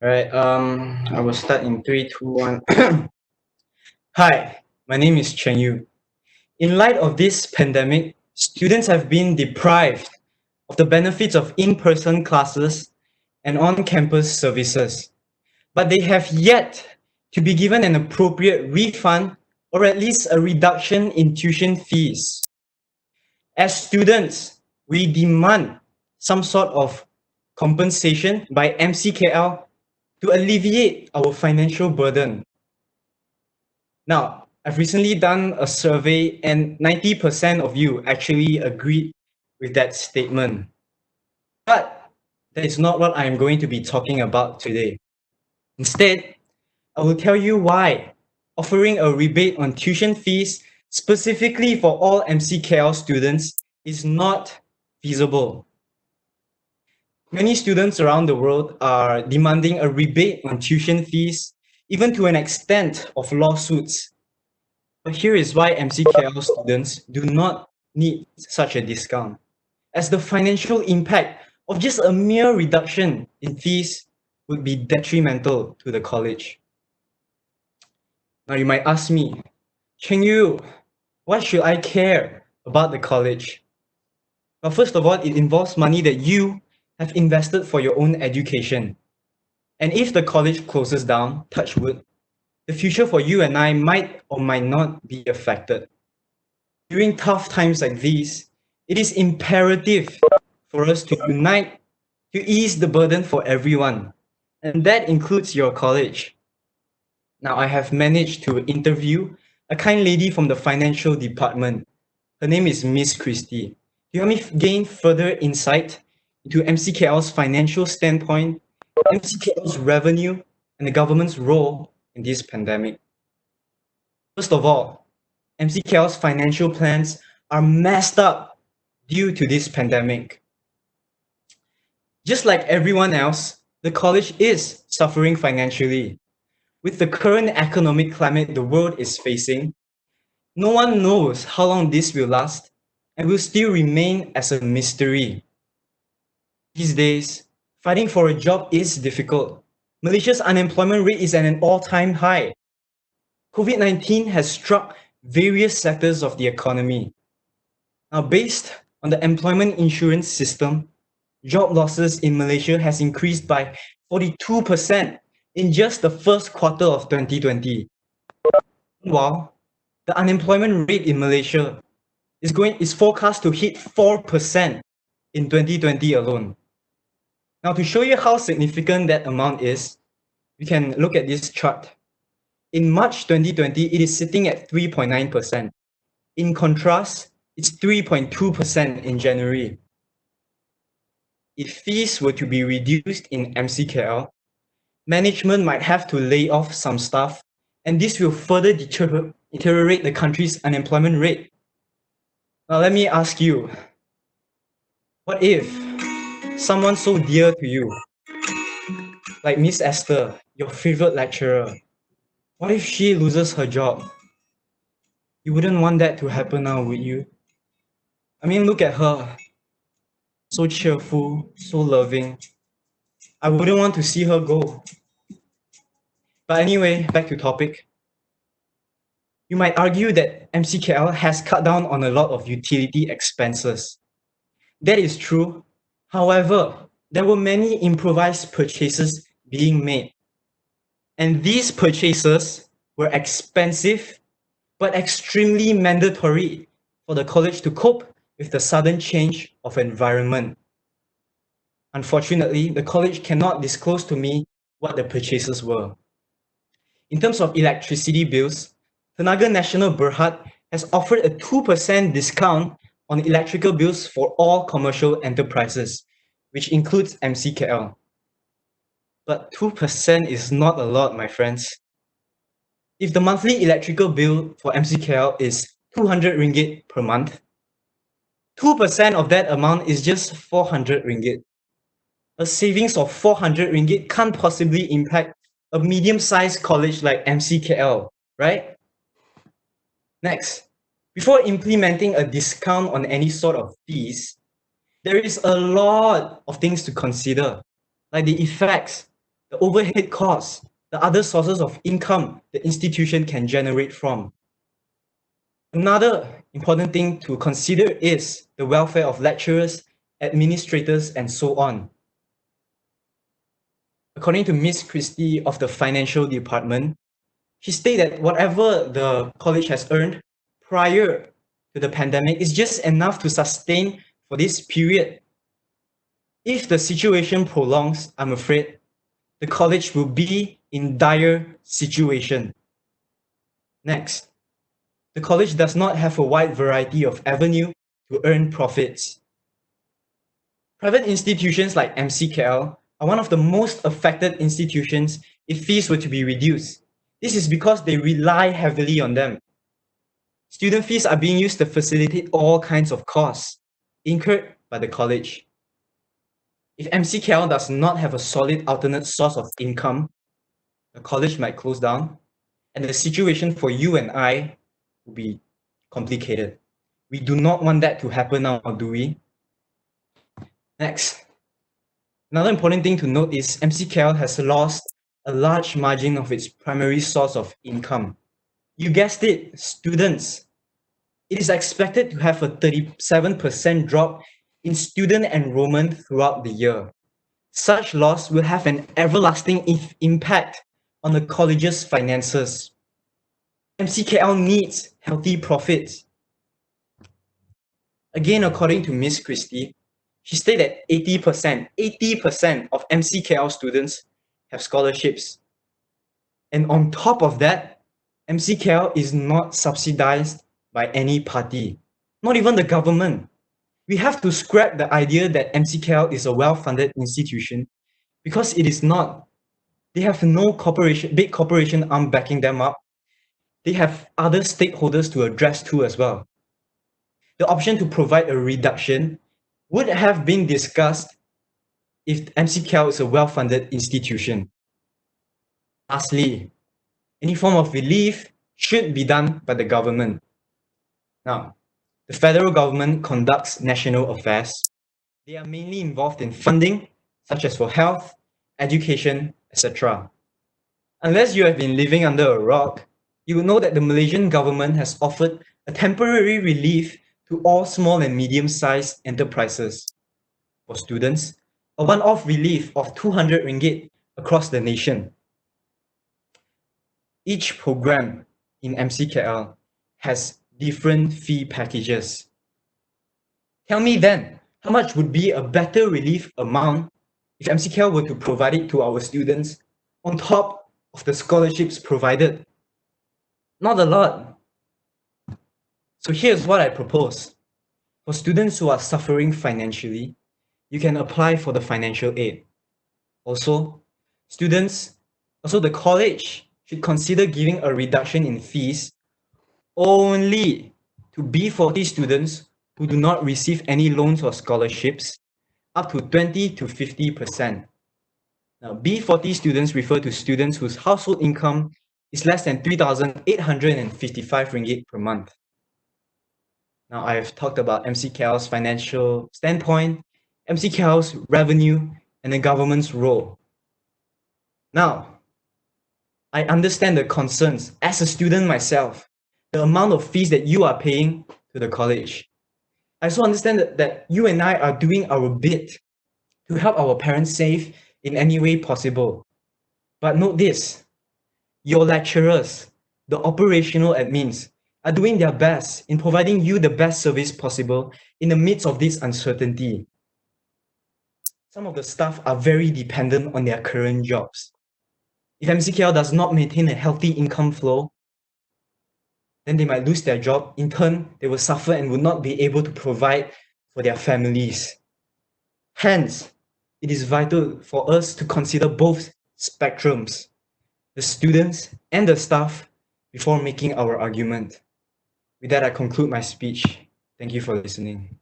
All right, I will start in three, two, one. Hi, my name is Cheng Eu. In light of this pandemic, students have been deprived of the benefits of in-person classes and on-campus services, but they have yet to be given an appropriate refund or at least a reduction in tuition fees. As students, we demand some sort of compensation by MCKL to alleviate our financial burden. Now, I've recently done a survey and 90% of you actually agreed with that statement. But that is not what I'm going to be talking about today. Instead, I will tell you why offering a rebate on tuition fees specifically for all MCKL students is not feasible. Many students around the world are demanding a rebate on tuition fees, even to an extent of lawsuits. But here is why MCKL students do not need such a discount, as the financial impact of just a mere reduction in fees would be detrimental to the college. Now you might ask me, Cheng Eu, why should I care about the college? Well, first of all, it involves money that you have invested for your own education. And if the college closes down, touch wood, the future for you and I might or might not be affected. During tough times like these, it is imperative for us to unite to ease the burden for everyone, and that includes your college. Now, I have managed to interview a kind lady from the financial department. Her name is Miss Christie. To help me gain further insight into MCKL's financial standpoint, MCKL's revenue, and the government's role in this pandemic. First of all, MCKL's financial plans are messed up due to this pandemic. Just like everyone else, the college is suffering financially. With the current economic climate the world is facing, no one knows how long this will last and will still remain as a mystery. These days, fighting for a job is difficult. Malaysia's unemployment rate is at an all-time high. COVID-19 has struck various sectors of the economy. Now, based on the employment insurance system, job losses in Malaysia has increased by 42% in just the first quarter of 2020. Meanwhile, the unemployment rate in Malaysia is forecast to hit 4% in 2020 alone. Now, to show you how significant that amount is, we can look at this chart. In March 2020, it is sitting at 3.9%. In contrast, it's 3.2% in January. If fees were to be reduced in MCKL, management might have to lay off some staff, and this will further deteriorate the country's unemployment rate. Now, let me ask you, what if someone so dear to you, like Miss Esther, your favorite lecturer, what if she loses her job? You wouldn't want that to happen now, would you? I mean, look at her. So cheerful, so loving. I wouldn't want to see her go. But anyway, back to topic. You might argue that MCKL has cut down on a lot of utility expenses. That is true. However, there were many improvised purchases being made. And these purchases were expensive, but extremely mandatory for the college to cope with the sudden change of environment. Unfortunately, the college cannot disclose to me what the purchases were. In terms of electricity bills, Tenaga Nasional Berhad has offered a 2% discount on electrical bills for all commercial enterprises, which includes MCKL. But 2% is not a lot, my friends. If the monthly electrical bill for MCKL is 200 ringgit per month, 2% of that amount is just 400 ringgit. A savings of 400 ringgit can't possibly impact a medium-sized college like MCKL, right? Next, before implementing a discount on any sort of fees, there is a lot of things to consider, like the effects the overhead costs, the other sources of income the institution can generate from. Another important thing to consider is the welfare of lecturers, administrators, and so on. According to Miss Christie of the financial department, she stated that whatever the college has earned prior to the pandemic is just enough to sustain for this period. If the situation prolongs, I'm afraid the college will be in dire situation. Next, the college does not have a wide variety of avenue to earn profits. Private institutions like MCKL are one of the most affected institutions if fees were to be reduced. This is because they rely heavily on them. Student fees are being used to facilitate all kinds of costs incurred by the college. If MCKL does not have a solid alternate source of income, the college might close down, and the situation for you and I will be complicated. We do not want that to happen now, do we? Next, another important thing to note is MCKL has lost a large margin of its primary source of income. You guessed it, students. It is expected to have a 37% drop in student enrollment throughout the year. Such loss will have an everlasting impact on the college's finances. MCKL needs healthy profits. Again, according to Miss Christie, she stated that 80% of MCKL students have scholarships. And on top of that, MCKL is not subsidized by any party, not even the government. We have to scrap the idea that MCKL is a well-funded institution because it is not. They have no big corporation arm backing them up. They have other stakeholders to address too as well. The option to provide a reduction would have been discussed if MCKL is a well-funded institution. Lastly, any form of relief should be done by the government. Now, the federal government conducts national affairs. They are mainly involved in funding, such as for health, education, etc. Unless you have been living under a rock, you will know that the Malaysian government has offered a temporary relief to all small and medium-sized enterprises. For students, a one-off relief of 200 ringgit across the nation. Each program in MCKL has different fee packages. Tell me then, how much would be a better relief amount if MCKL were to provide it to our students on top of the scholarships provided? Not a lot. So here's what I propose. For students who are suffering financially, you can apply for the financial aid. Also, the college should consider giving a reduction in fees only to B40 students who do not receive any loans or scholarships, up to 20 to 50%. Now, B40 students refer to students whose household income is less than 3,855 ringgit per month. Now, I have talked about MCKL's financial standpoint, MCKL's revenue, and the government's role. Now, I understand the concerns as a student myself, the amount of fees that you are paying to the college. I also understand that you and I are doing our bit to help our parents save in any way possible. But note this, your lecturers, the operational admins, are doing their best in providing you the best service possible in the midst of this uncertainty. Some of the staff are very dependent on their current jobs. If MCKL does not maintain a healthy income flow, then they might lose their job. In turn, they will suffer and will not be able to provide for their families. Hence, it is vital for us to consider both spectrums, the students and the staff, before making our argument. With that, I conclude my speech. Thank you for listening.